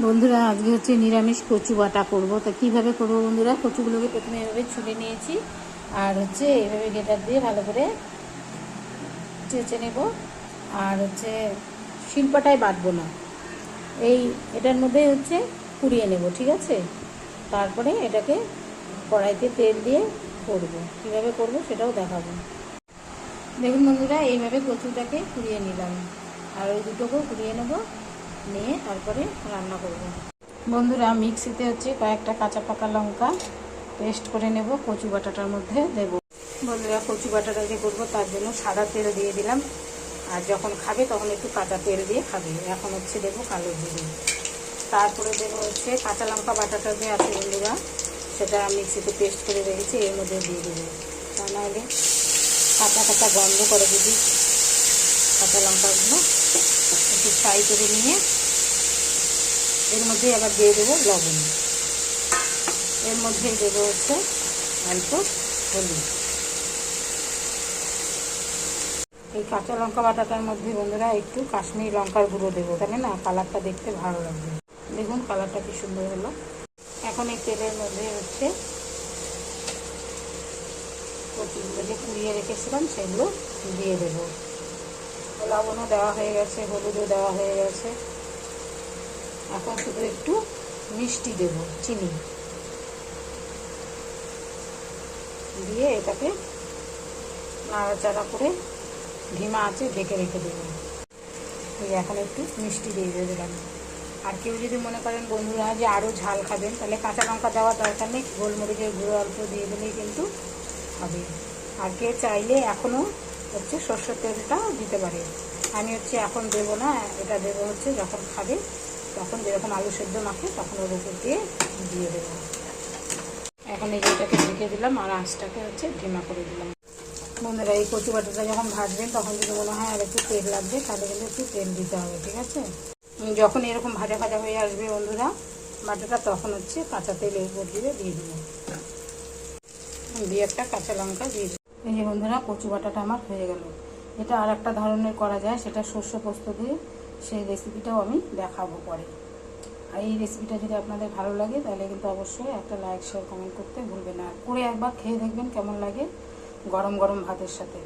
বন্ধুরা আজকে হচ্ছে নিরামিষ কচু বাটা করবো। তা কীভাবে করবো বন্ধুরা, কচুগুলোকে প্রথমে এভাবে ছুলে নিয়েছি আর হচ্ছে এইভাবে গেটার দিয়ে ভালো করে চেঁচে নেব। আর হচ্ছে শিলপাটায় বাটবো না, এটার মধ্যে হচ্ছে কুড়িয়ে নেব, ঠিক আছে। তারপরে এটাকে কড়াইতে তেল দিয়ে করবো, কীভাবে করবো সেটাও দেখাবো। দেখুন বন্ধুরা, এইভাবে কচুটাকে কুড়িয়ে নিলাম আর ওই দুটোকেও কুড়িয়ে নেব, নিয়ে তারপরে রান্না করব। বন্ধুরা মিক্সিতে হচ্ছে কয়েকটা কাঁচা পাকা লঙ্কা পেস্ট করে নেব, কচু বাটাটার মধ্যে দেব। বন্ধুরা কচু বাটাটা যে করবো তার জন্য সাদা তেল দিয়ে দিলাম, আর যখন খাবে তখন একটু কাঁচা তেল দিয়ে খাবে। এখন হচ্ছে দেবো কালো জিরে, তারপরে দেবো হচ্ছে কাঁচা লঙ্কা বাটাটা যে আছে বন্ধুরা, সেটা মিক্সিতে পেস্ট করে রেখেছি, এর মধ্যে দিয়ে দেবো। তা নাহলে কাঁচা কাঁচা গন্ধ করে যদি। কাঁচা লঙ্কাগুলো একটু ফ্রাই করে নিয়ে এর মধ্যে আবার দিয়ে দেবো লবণ, এর মধ্যেই দেবো হচ্ছে অল্প হলুদ। এই কাঁচা লঙ্কা বাটাটার মধ্যে বন্ধুরা একটু কাশ্মীরি লঙ্কার গুঁড়ো দেবো, তাহলে না কালারটা দেখতে ভালো লাগবে। দেখুন কালারটা কি সুন্দর হলো। এখন এই তেলের মধ্যে হচ্ছে কচুগুলো যে কুড়িয়ে রেখেছিলাম সেগুলো দিয়ে দেবো। লবণও দেওয়া হয়ে গেছে, হলুদও দেওয়া হয়ে গেছে। এখন শুধু একটু মিষ্টি দেব, চিনি দিয়ে এটাকে নাড়াচাড়া করে ধিমা আঁচে ঢেকে রেখে দেবো। এখন একটু মিষ্টি দিয়ে দিলাম। আর কেউ যদি মনে করেন বন্ধুরা যে আরও ঝাল খাবেন, তাহলে কাঁচা লঙ্কা দেওয়ার দরকার নেই, গোলমরিচের গুঁড়ো অল্প দিয়ে দিলেই কিন্তু হবে। আর কেউ চাইলে এখনও হচ্ছে সরষের তেলটা দিতে পারে। আমি হচ্ছে এখন দেবো না, এটা দেবো হচ্ছে যখন খাবে তখন, যেরকম আলু সেদ্ধ মাখে তখন ওর উপর দিয়ে দেবো। এখন এই যেটাকে ঢেকে দিলাম আর আঁচটাকে হচ্ছে ধিমা করে দিলাম। বন্ধুরা এই কচু বাটাটা যখন ভাজবেন তখন যদি মনে হয় আর একটু তেল লাগবে, তাহলে কিন্তু একটু তেল দিতে হবে, ঠিক আছে। যখন এরকম ভাজা ভাজা হয়ে আসবে বন্ধুরা বাটাটা, তখন হচ্ছে কাঁচা তেল এর উপর দিয়ে দেবো, দিয়ে একটা কাঁচা লঙ্কা দিয়ে দেবো। এই যে বন্ধুরা কচু বাটাটা আমার হয়ে গেল। এটা আর একটা ধরনের করা যায়, সেটা সর্ষে পোস্ত দিয়ে, সেই রেসিপিটাও আমি দেখাবো পরে। আর এই রেসিপিটা যদি আপনাদের ভালো লাগে তাহলে কিন্তু অবশ্যই একটা লাইক শেয়ার কমেন্ট করতে ভুলবেন না। করে একবার খেয়ে দেখবেন কেমন লাগে গরম গরম ভাতের সাথে।